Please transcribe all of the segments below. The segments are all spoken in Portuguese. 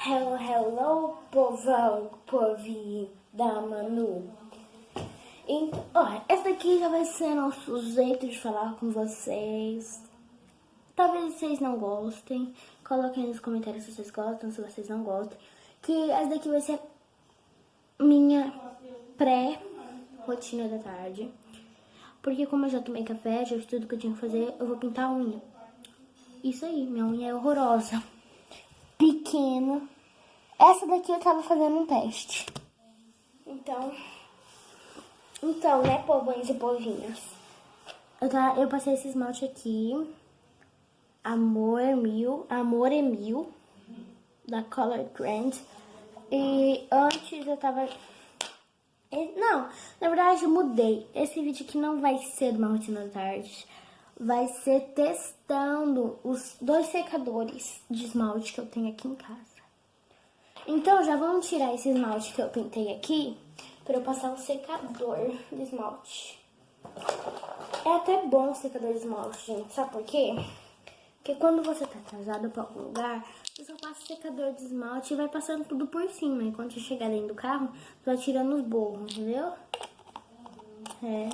Hello, hello, povão, povinho da Manu. Então, ó, essa daqui já vai ser nosso jeito de falar com vocês. Talvez vocês não gostem. Coloquem nos comentários se vocês gostam, se vocês não gostam. Que essa daqui vai ser minha pré-rotina da tarde. Porque como eu já tomei café, já fiz tudo que eu tinha que fazer, eu vou pintar a unha. Isso aí, minha unha é horrorosa. Pequena. Essa daqui eu tava fazendo um teste. Então, né, povões e povinhas. Eu passei esse esmalte aqui. Amor é Mil, da Color Grant. E antes eu tava... Não, na verdade eu mudei. Esse vídeo aqui não vai ser de uma rotina da tarde. Vai ser testando os 2 secadores de esmalte que eu tenho aqui em casa. Então já vamos tirar esse esmalte que eu pintei aqui para eu passar um secador de esmalte. É até bom o secador de esmalte, gente. Sabe por quê? Porque quando você tá atrasado pra algum lugar, você só passa o secador de esmalte e vai passando tudo por cima. E quando você chegar dentro do carro, você vai tirando os borros, entendeu? É.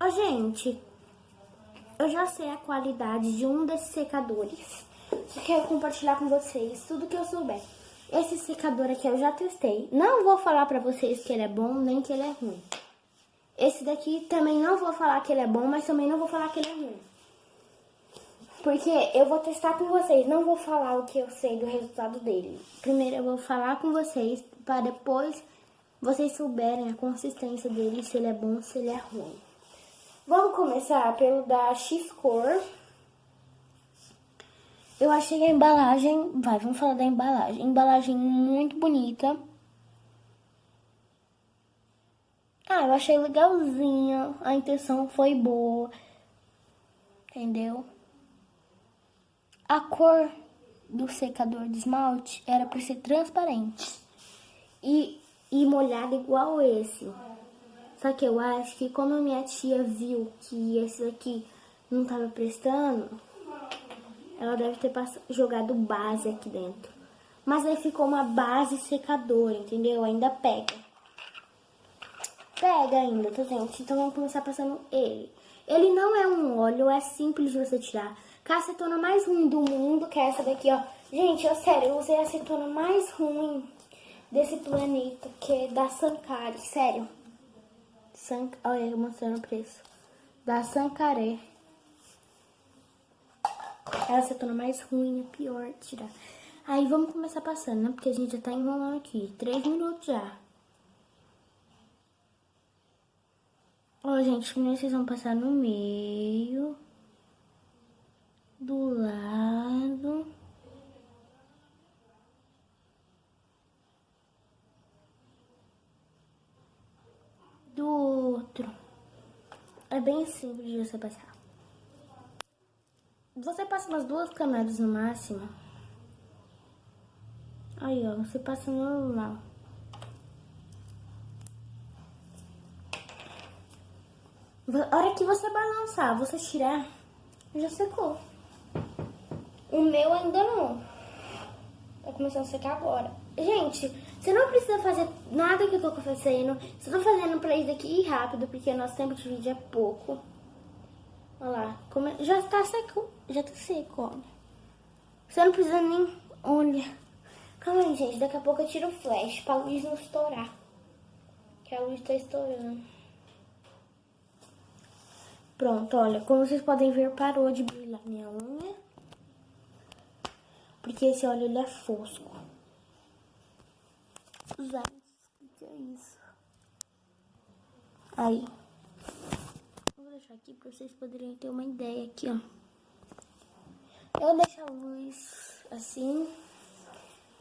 Ó, gente, eu já sei a qualidade de um desses secadores. Só quero compartilhar com vocês tudo que eu souber. Esse secador aqui eu já testei. Não vou falar pra vocês que ele é bom, nem que ele é ruim. Esse daqui também não vou falar que ele é bom, mas também não vou falar que ele é ruim. Porque eu vou testar com vocês, não vou falar o que eu sei do resultado dele. Primeiro eu vou falar com vocês, para depois vocês souberem a consistência dele, se ele é bom, se ele é ruim. Vamos começar pelo da X-Cor. Eu achei a embalagem... vamos falar da embalagem. Embalagem muito bonita. Ah, eu achei legalzinha. A intenção foi boa. Entendeu? A cor do secador de esmalte era para ser transparente. E molhado igual esse. Só que eu acho que como a minha tia viu que esse aqui não tava prestando, ela deve ter jogado base aqui dentro. Mas aí ficou uma base secadora, entendeu? Ainda pega. Pega ainda, tá, gente? Então vamos começar passando ele. Ele não é um óleo, é simples de você tirar. Com a acetona mais ruim do mundo, que é essa daqui, ó. Gente, sério, eu usei a acetona mais ruim desse planeta, que é da Sankari, sério. Olha, eu mostrando o preço. Da Sankaré. É a acetona mais ruim, é pior de tirar. Aí vamos começar passando, né? Porque a gente já tá enrolando aqui. 3 minutos já. Ó, gente, primeiro vocês vão passar no meio. Do lado. Do outro. É bem simples de você passar. Você passa umas 2 camadas no máximo. Aí, ó, você passa normal. A hora que você balançar, você tirar, já secou. O meu ainda não. Tá começando a secar agora. Gente, você não precisa fazer nada que eu tô fazendo. Só tô fazendo pra isso aqui ir rápido, porque nosso tempo de vídeo é pouco. Olha lá, já tá seco. Já tá seco, olha. Você não precisa nem... Olha. Calma aí, gente. Daqui a pouco eu tiro o flash pra luz não estourar. Que a luz tá estourando. Pronto, olha. Como vocês podem ver, parou de brilhar minha unha. Porque esse óleo, ele é fosco. Gente, o que é isso? Aí. Vou deixar aqui pra vocês poderem ter uma ideia aqui, ó. Eu deixo a luz assim,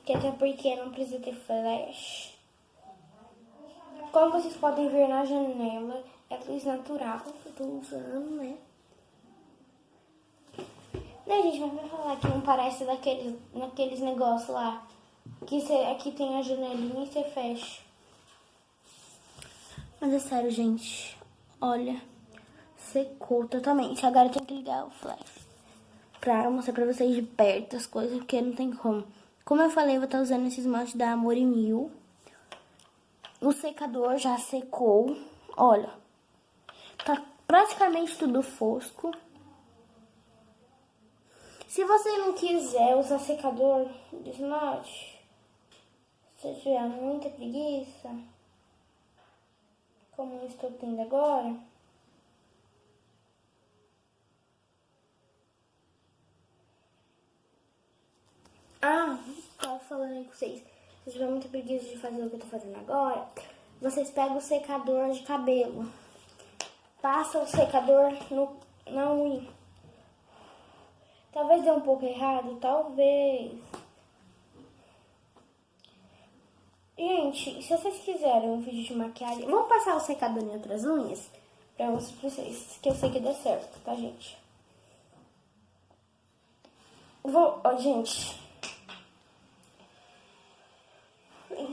que até porque não precisa ter flash. Como vocês podem ver na janela, é luz natural que eu tô usando, né? Né, gente, mas vai falar que não parece naqueles negócios lá, que aqui tem a janelinha e você fecha. Mas é sério, gente. olha, secou totalmente. Agora eu tenho que ligar o flash pra mostrar pra vocês de perto as coisas, porque não tem como. Como eu falei, eu vou estar usando esse esmalte da Amor e Mil. O secador já secou, olha, tá praticamente tudo fosco. Se você não quiser usar secador de esmalte, se você tiver muita preguiça, como eu estou tendo agora, tava falando aí com vocês, se tiver muita preguiça de fazer o que eu tô fazendo agora, vocês pegam o secador de cabelo, passa o secador na unha. Talvez dê um pouco errado, talvez. Gente, se vocês quiserem um vídeo de maquiagem, vamos passar o secador em outras unhas pra mostrar pra vocês, que eu sei que dá certo, tá, gente? Gente,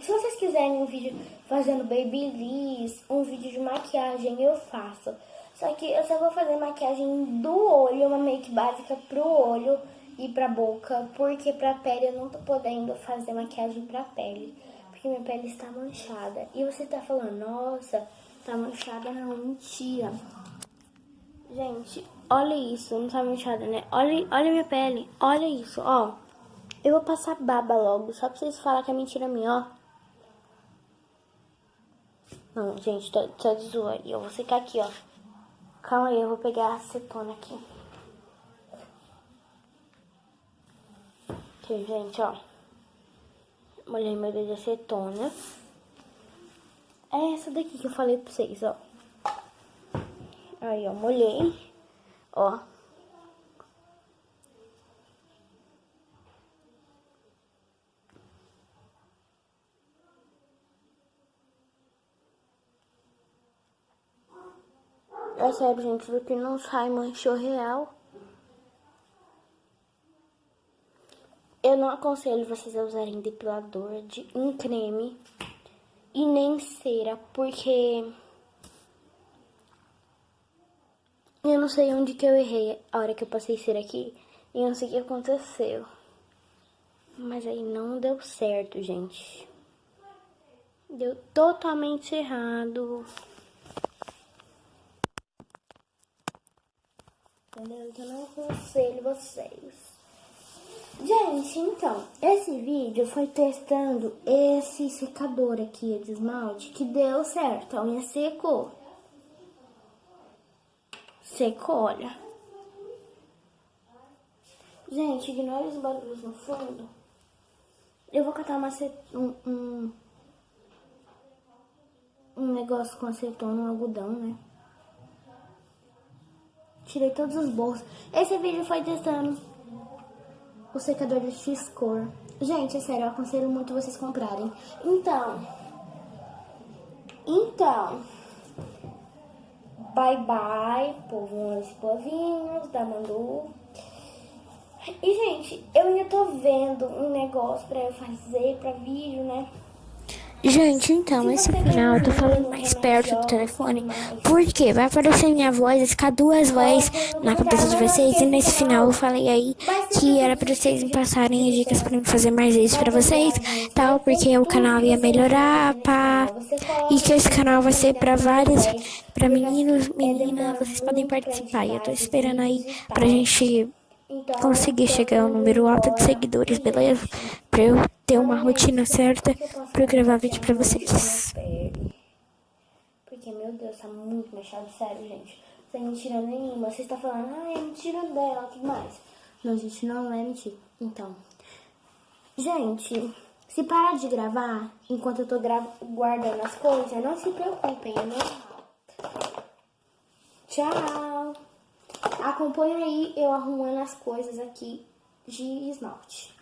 se vocês quiserem um vídeo fazendo babyliss, um vídeo de maquiagem, eu faço. Só que eu só vou fazer maquiagem do olho, uma make básica pro olho e pra boca, porque pra pele eu não tô podendo fazer maquiagem pra pele, porque minha pele está manchada. E você tá falando, nossa, tá manchada? Não, mentira. Gente, olha isso, não tá manchada, né? Olha minha pele, olha isso, ó. Eu vou passar baba logo, só pra vocês falarem que é mentira minha, ó. Não, gente, tô de zoa. Eu vou secar aqui, ó. Calma aí, eu vou pegar a acetona aqui. Aqui, gente, ó. Molhei meu dedo de acetona. É essa daqui que eu falei pra vocês, ó. Aí, ó, molhei. Ó. É sério, gente, do que não sai manchou real. Eu não aconselho vocês a usarem depilador em creme e nem cera, porque eu não sei onde que eu errei a hora que eu passei cera aqui e eu não sei o que aconteceu. Mas aí não deu certo, gente. Deu totalmente errado. Entendeu? Eu não aconselho vocês. Gente, então, esse vídeo foi testando esse secador aqui de esmalte que deu certo. A unha secou. Secou, olha. Gente, ignora os barulhos no fundo. Eu vou catar um negócio com acetona, um algodão, né? Tirei todos os bolsos. Esse vídeo foi testando o secador de X-Cor. Gente, é sério, eu aconselho muito vocês comprarem. Então, bye bye, povinhos e povinhos da Mandu. E, gente, eu ainda tô vendo um negócio pra eu fazer pra vídeo, né? Gente, então, esse final eu tô falando mais perto do telefone, porque vai aparecer minha voz, ficar duas vozes na cabeça de vocês, e nesse final eu falei aí que era pra vocês me passarem dicas pra me fazer mais isso pra vocês, tal, porque o canal ia melhorar, pá, e que esse canal vai ser pra vários, pra meninos, meninas, vocês podem participar, e eu tô esperando aí pra gente conseguir chegar ao número alto de seguidores, beleza? Pra eu ter uma rotina certa pra eu gravar vídeo pra vocês. Porque, meu Deus, tá muito mexado, sério, gente. Sem mentira nenhuma. Você está falando, é mentira dela, tudo mais. Não, gente, não é mentira. Então, gente, se parar de gravar enquanto eu tô guardando as coisas, não se preocupem, é normal. Tchau! Acompanha aí eu arrumando as coisas aqui de esmalte.